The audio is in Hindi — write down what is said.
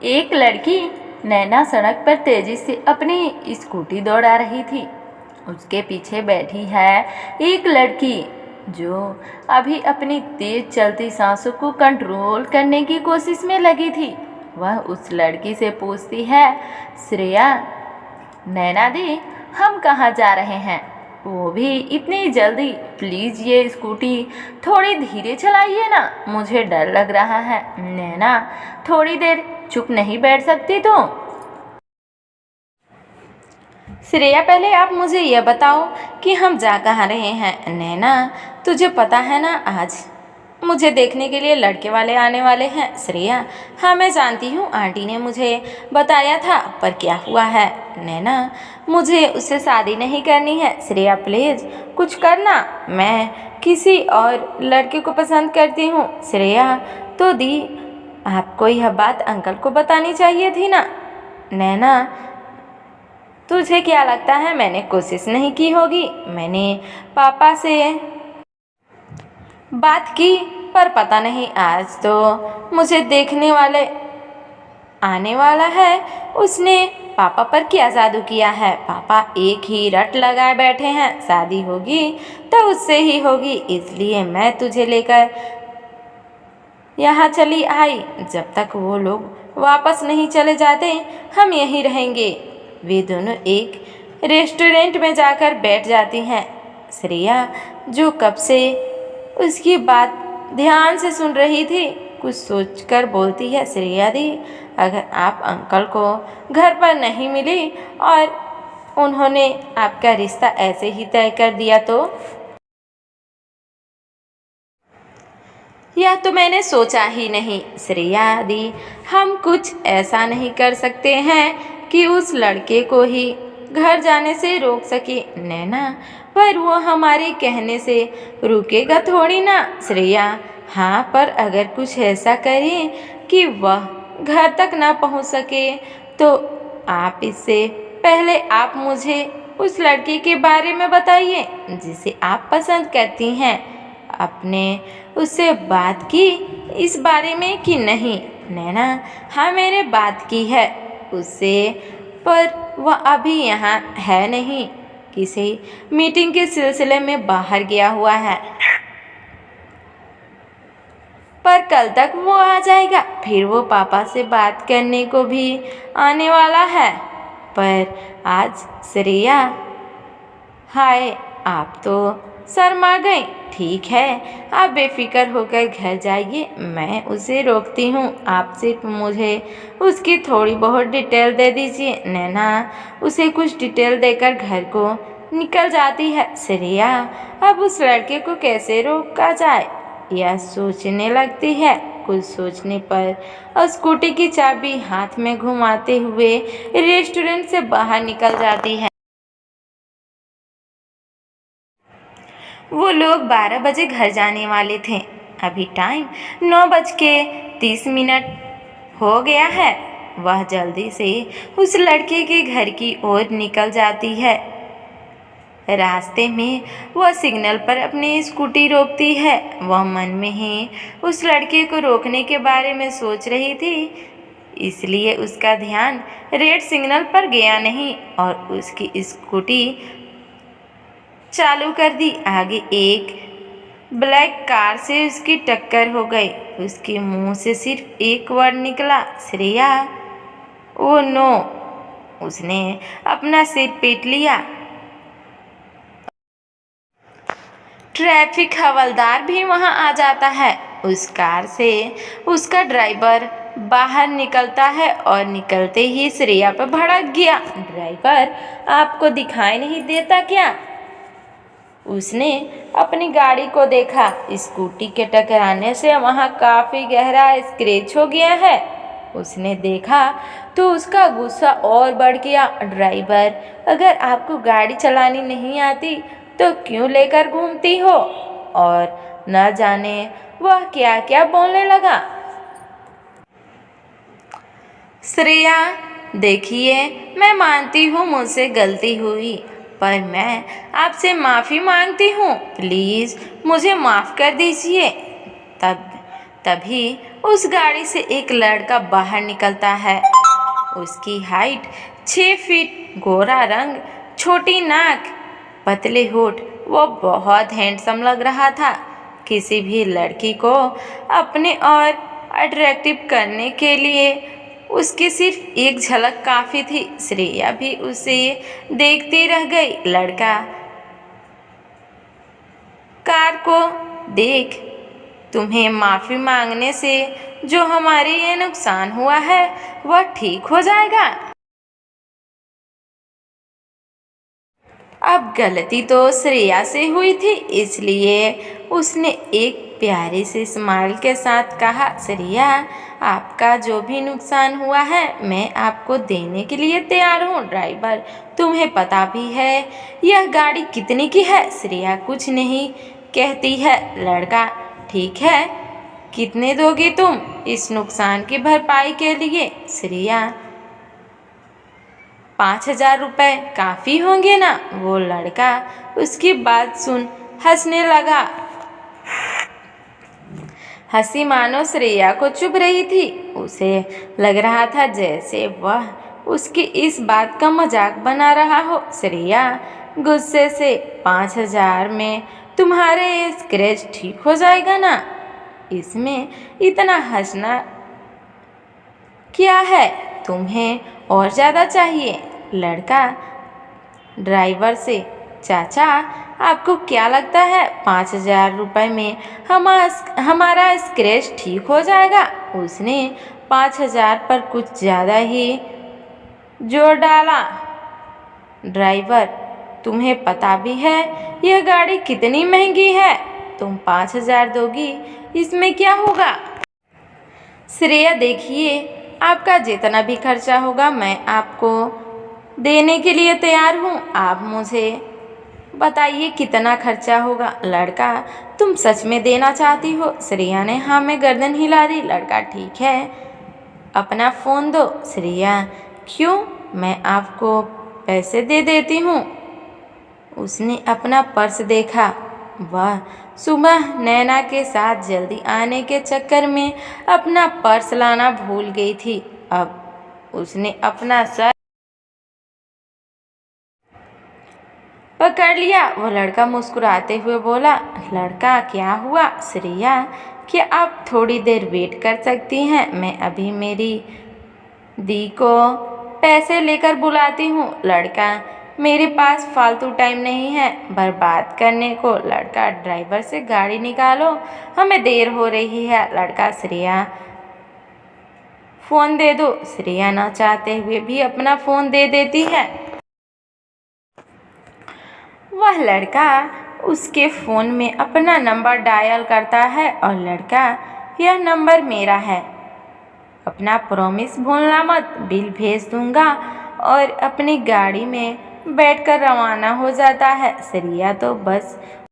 एक लड़की नैना सड़क पर तेजी से अपनी स्कूटी दौड़ा रही थी। उसके पीछे बैठी है एक लड़की जो अभी अपनी तेज चलती सांसों को कंट्रोल करने की कोशिश में लगी थी। वह उस लड़की से पूछती है, श्रेया, नैना दी, हम कहाँ जा रहे हैं, वो भी इतनी जल्दी? प्लीज़ ये स्कूटी थोड़ी धीरे चलाइए ना, मुझे डर लग रहा है। नैना थोड़ी देर चुप नहीं बैठ सकती तो? श्रेया, पहले आप मुझे यह बताओ कि हम जा कहाँ रहे हैं। नैना, तुझे पता है ना आज मुझे देखने के लिए लड़के वाले आने वाले हैं। श्रेया, हाँ मैं जानती हूँ, आंटी ने मुझे बताया था, पर क्या हुआ है? नैना, मुझे उससे शादी नहीं करनी है। श्रेया प्लीज़ कुछ करना, मैं किसी और लड़के को पसंद करती हूँ। श्रेया, तो दी, आपको यह बात अंकल को बतानी चाहिए थी ना। नैना, तुझे क्या लगता है मैंने कोशिश नहीं की होगी? मैंने पापा से बात की, पर पता नहीं आज तो मुझे देखने वाले आने वाला है, उसने पापा पर क्या जादू किया है। पापा एक ही रट लगाए बैठे हैं, शादी होगी तो उससे ही होगी, इसलिए मैं तुझे लेकर यहाँ चली आई। जब तक वो लोग वापस नहीं चले जाते हम यहीं रहेंगे। वे दोनों एक रेस्टोरेंट में जाकर बैठ जाती हैं। श्रेया, जो कब से उसकी बात ध्यान से सुन रही थी, कुछ सोचकर बोलती है, श्रेया दी, अगर आप अंकल को घर पर नहीं मिली और उन्होंने आपका रिश्ता ऐसे ही तय कर दिया तो? यह तो मैंने सोचा ही नहीं। श्रेया दी, हम कुछ ऐसा नहीं कर सकते हैं कि उस लड़के को ही घर जाने से रोक सके। नैना, पर वो हमारे कहने से रुकेगा थोड़ी ना। श्रेया, हाँ, पर अगर कुछ ऐसा करें कि वह घर तक ना पहुंच सके तो? आप इससे पहले आप मुझे उस लड़के के बारे में बताइए जिसे आप पसंद करती हैं। आपने उससे बात की इस बारे में कि नहीं? नैना, हाँ मैंने बात की है उससे, पर वह अभी यहाँ है नहीं, किसी मीटिंग के सिलसिले में बाहर गया हुआ है, पर कल तक वो आ जाएगा। फिर वो पापा से बात करने को भी आने वाला है। पर आज श्रेया, हाय, आप तो शर्मा गई। ठीक है, आप बेफिक्र होकर घर जाइए, मैं उसे रोकती हूँ। आप सिर्फ मुझे उसकी थोड़ी बहुत डिटेल दे दीजिए। नैना उसे कुछ डिटेल देकर घर को निकल जाती है। श्रेया अब उस लड़के को कैसे रोका जाए यह सोचने लगती है। कुछ सोचने पर और स्कूटी की चाबी हाथ में घुमाते हुए रेस्टोरेंट से बाहर निकल जाती है। वो लोग 12 बजे घर जाने वाले थे। अभी टाइम 9:30 हो गया है। वह जल्दी से उस लड़के के घर की ओर निकल जाती है। रास्ते में वह सिग्नल पर अपनी स्कूटी रोकती है। वह मन में ही उस लड़के को रोकने के बारे में सोच रही थी, इसलिए उसका ध्यान रेड सिग्नल पर गया नहीं और उसकी स्कूटी चालू कर दी। आगे एक ब्लैक कार से उसकी टक्कर हो गई। उसके मुंह से सिर्फ एक वर्ड निकला, श्रेया। Oh no! उसने अपना सिर पीट लिया। ट्रैफिक हवलदार भी वहां आ जाता है। उस कार से उसका ड्राइवर बाहर निकलता है और निकलते ही श्रेया पर भड़क गया। ड्राइवर, आपको दिखाई नहीं देता क्या? उसने अपनी गाड़ी को देखा। स्कूटी के टकराने से वहां काफ़ी गहरा स्क्रैच हो गया है। उसने देखा तो उसका गुस्सा और बढ़ गया। ड्राइवर, अगर आपको गाड़ी चलानी नहीं आती तो क्यों लेकर घूमती हो? और न जाने वह क्या क्या बोलने लगा। श्रेया, देखिए, मैं मानती हूँ मुझसे गलती हुई, पर मैं आपसे माफ़ी मांगती हूँ। प्लीज़ मुझे माफ़ कर दीजिए। तभी उस गाड़ी से एक लड़का बाहर निकलता है। उसकी हाइट 6 फीट, गोरा रंग, छोटी नाक, पतले होठ। वो बहुत हैंडसम लग रहा था। किसी भी लड़की को अपने और अट्रैक्टिव करने के लिए उसकी सिर्फ एक झलक काफ़ी थी। श्रेया भी उसे देखती रह गई। लड़का कार को देख, तुम्हें माफ़ी मांगने से जो हमारे ये नुकसान हुआ है वह ठीक हो जाएगा। अब गलती तो श्रेया से हुई थी, इसलिए उसने एक प्यारे से स्माइल के साथ कहा, श्रेया, आपका जो भी नुकसान हुआ है मैं आपको देने के लिए तैयार हूँ। ड्राइवर, तुम्हें पता भी है यह गाड़ी कितने की है? श्रेया कुछ नहीं कहती है। लड़का, ठीक है, कितने दोगी तुम इस नुकसान की भरपाई के लिए? श्रेया, 5,000 रुपये काफ़ी होंगे ना? वो लड़का उसकी बात सुन हंसने लगा। हंसी मानो श्रेया को चुभ रही थी। उसे लग रहा था जैसे वह उसकी इस बात का मजाक बना रहा हो। श्रेया गुस्से से, 5,000 में तुम्हारे ये स्क्रैच ठीक हो जाएगा ना? इसमें इतना हंसना क्या है? तुम्हें और ज़्यादा चाहिए? लड़का ड्राइवर से, चाचा, आपको क्या लगता है 5,000 रुपये में हमारा स्क्रैच ठीक हो जाएगा? उसने 5,000 पर कुछ ज़्यादा ही जोर डाला। ड्राइवर, तुम्हें पता भी है यह गाड़ी कितनी महंगी है? तुम 5,000 दोगी, इसमें क्या होगा? श्रेया, देखिए, आपका जितना भी खर्चा होगा मैं आपको देने के लिए तैयार हूँ। आप मुझे बताइए कितना खर्चा होगा। लड़का, तुम सच में देना चाहती हो? श्रेया ने हाँ में गर्दन हिला दी। लड़का, ठीक है, अपना फ़ोन दो। श्रेया, क्यों? मैं आपको पैसे दे देती हूँ। उसने अपना पर्स देखा। वह सुबह नैना के साथ जल्दी आने के चक्कर में अपना पर्स लाना भूल गई थी। अब उसने अपना सर पकड़ लिया। वह लड़का मुस्कुराते हुए बोला, लड़का, क्या हुआ? श्रेया, क्या आप थोड़ी देर वेट कर सकती हैं? मैं अभी मेरी दी को पैसे लेकर बुलाती हूँ। लड़का, मेरे पास फालतू टाइम नहीं है बर्बाद करने को। लड़का, ड्राइवर से गाड़ी निकालो, हमें देर हो रही है। लड़का, श्रेया, फ़ोन दे दो। श्रेया ना चाहते हुए भी अपना फ़ोन दे देती है। वह लड़का उसके फ़ोन में अपना नंबर डायल करता है और लड़का, यह नंबर मेरा है, अपना प्रॉमिस भूलना मत, बिल भेज दूंगा। और अपनी गाड़ी में बैठकर रवाना हो जाता है। श्रेया तो बस